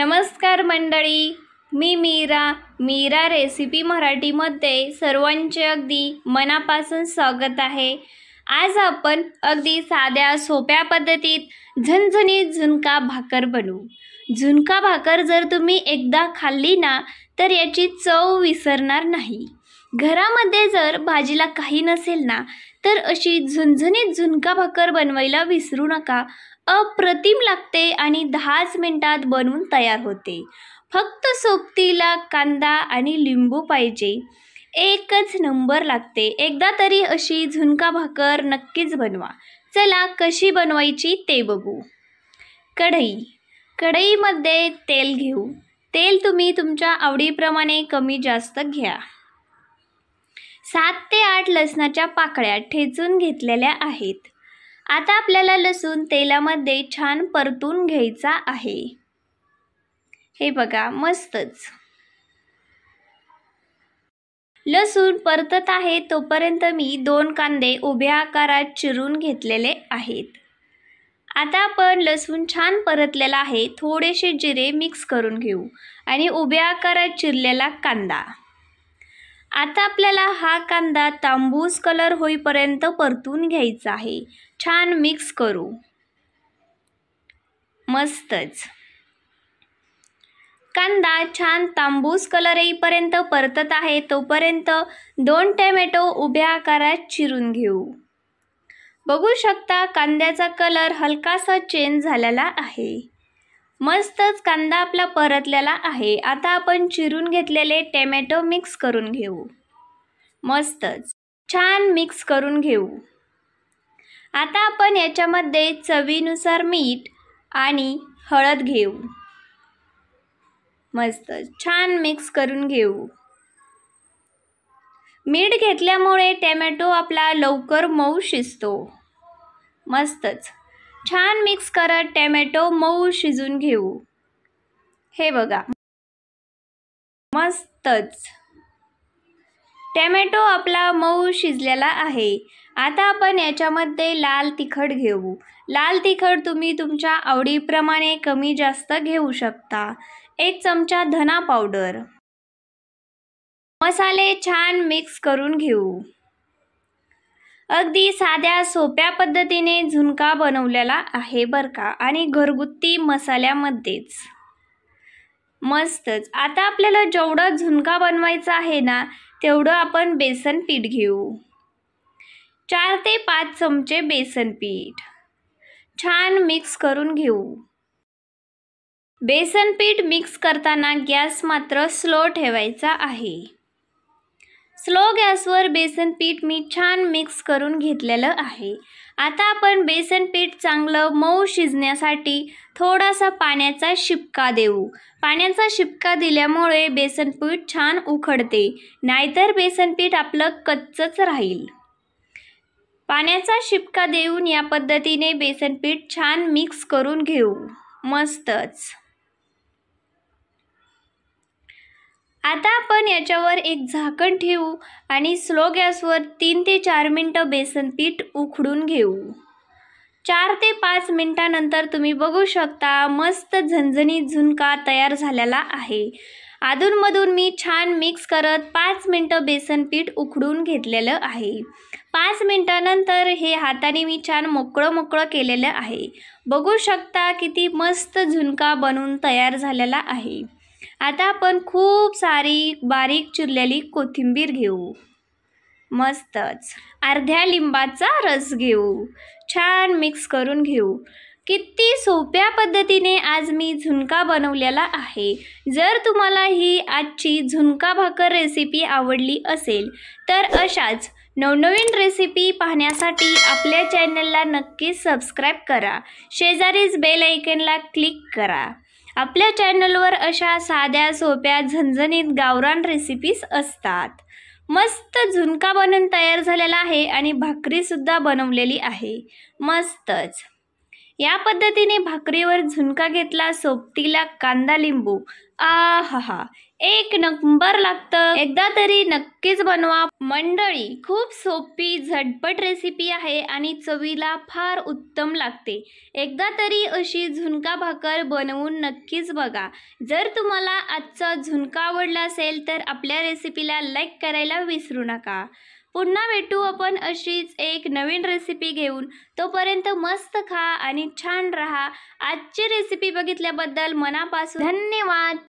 नमस्कार मंडळी, मी मीरा रेसिपी मराठीमध्ये सर्वांचे अगदी मनापासून स्वागत आहे। आज आपण अगदी साध्या सोप्या पद्धतीत झणझणीत झुणका भाकर बनवू। झुणका भाकर जर तुम्ही एकदा खाल्ली ना तर याची चव विसरणार नाही। घरामध्ये जर भाजीला काही नसेल ना तर अशी झणझणीत झुणका भाकर बनवायला विसरू नका। अप्रतिम लागते आणि 10च मिनिटात बनवून तयार होते। फक्त सोबतीला कांदा आणि लिंबू पाहिजे, एकच नंबर लागते। एकदा तरी अशी झुणका भाकर नक्कीच बनवा। चला कशी बनवायची ते बघू। कढईमध्ये तेल घेऊ। तेल तुम्ही तुमच्या आवडीप्रमाणे कमी जास्त घ्या। 7 ते 8 लसणाच्या पाकळ्या ठेचून घेतलेल्या आहेत। आता आपल्याला लसूण तेलामध्ये छान परतून घ्यायचा आहे। हे बघा, मस्तच लसूण परतत आहे तोपर्यंत मी 2 कांदे उभ्या आकारात चिरून घेतलेले आहेत। आता आपण लसूण छान परतलेला आहे, थोडेसे जिरे मिक्स करून घेऊ आणि उभ्या आकारात चिरलेला कांदा। आता आपल्याला हा कांदा तांबूस कलर होईपर्यंत परतून घ्यायचा आहे। छान मिक्स करू। मस्तच कांदा छान तांबूस कलर येईपर्यंत परतत आहे तोपर्यंत 2 टोमॅटो उभ्या आकारात चिरून घेऊ। बघू शकता कांद्याचा कलर हलकासा चेंज झालेला आहे। मस्तच कांदा आपला परतलेला आहे। आता आपण चिरून घेतलेले टोमॅटो मिक्स करून घेऊ। मस्तच छान मिक्स करून घेऊ। आता आपण याच्यामध्ये चवीनुसार मीठ आणि हळद घेऊ। मस्त छान मिक्स करून घेऊ। मीठ घेतल्यामुळे टोमॅटो आपला लवकर मऊ शिजतो। मस्तच छान मिक्स करत टोमॅटो मऊ शिजून घेऊ। हे बघा, मस्तच टोमॅटो आपला मऊ शिजलेला आहे। आता आपण याच्यामध्ये लाल तिखट घेऊ। लाल तिखट तुम्ही तुमच्या आवडीप्रमाणे कमी जास्त घेऊ शकता। 1 चमचा धना पावडर। मसाले छान मिक्स करून घेऊ। अगदी साध्या सोप्या पद्धतीने झुणका बनवलेला आहे बरं का, आणि घरगुती मसाल्यामध्येच। मस्तच आता आपल्याला जेवढं झुणका बनवायचा आहे ना तेवढं आपण बेसन पीठ घेऊ। 4 ते 5 चमचे बेसन पीठ छान मिक्स करून घेऊ। बेसन पीठ मिक्स करताना गॅस मात्र स्लो ठेवायचा आहे। स्लो गॅसवर बेसन पीठ मी छान मिक्स करून घेतलेलं आहे। आता आपण बेसन पीठ चांगलं मऊ शिजण्यासाठी थोडासा पाण्याचा शिपका देऊ। पाण्याचा शिपका दिल्यामुळे बेसन पीठ छान उखडते, नाहीतर बेसन पीठ आपलं कच्चच राहील। पाण्याचा शिपका देऊन या पद्धतीने बेसन पीठ छान मिक्स करून घेऊ। मस्तच आता आपण याच्यावर एक झाकण ठेवू आणि स्लो गॅसवर 3 ते 4 मिनिटं बेसन पीठ उकडून घेऊ। 4 ते 5 मिनिटांनंतर तुम्ही बघू शकता मस्त झणझणीत झुणका तयार झालेला आहे। अधूनमधून मी छान मिक्स करत 5 मिनिटं बेसन पीठ उकडून घेतलेलं आहे। 5 मिनिटांनंतर हे हाताने मी छान मोकळं केलेलं आहे। बघू शकता किती मस्त झुणका बनवून तयार झालेला आहे। आता आपण खूप सारी बारीक चिरलेली कोथिंबीर घेऊ। मस्तच अर्ध्या लिंबाचा रस घेऊ। छान मिक्स करून घेऊ। किती सोप्या पद्धतीने आज मी झुणका बनवलेला आहे। जर तुम्हाला ही आजची झुणका भाकर रेसिपी आवडली असेल तर अशाच नवनवीन रेसिपी पाहण्यासाठी आपल्या चॅनलला नक्कीच सबस्क्राईब करा। शेजारीच बेल आयकॉनला क्लिक करा। आपल्या चॅनलवर अशा साध्या सोप्या झणझणीत गावरान रेसिपीज असतात। मस्त झुणका बनवून तयार झालेला आहे आणि भाकरी सुद्धा बनवलेली आहे। मस्तच या पद्धतीने भाकरीवर झुणका घेतला, सोबतीला कांदा लिंबू. आहाहा, एक नंबर लागतं. एकदा तरी नक्कीच बनवा मंडळी. खूप सोपी झटपट रेसिपी आहे आणि चवीला फार उत्तम लागते. एकदा तरी अशी झुणका भाकर बनवून नक्कीच बघा. जर तुम्हाला आजचा झुणका आवडला असेल तर आपल्या रेसिपीला लाईक करायला विसरू नका. पुन्हा भेटू आपण अशीच एक नवीन रेसिपी घेऊन. तोपर्यंत मस्त खा आणि छान राहा. आजची रेसिपी बघितल्याबद्दल मनापासून धन्यवाद.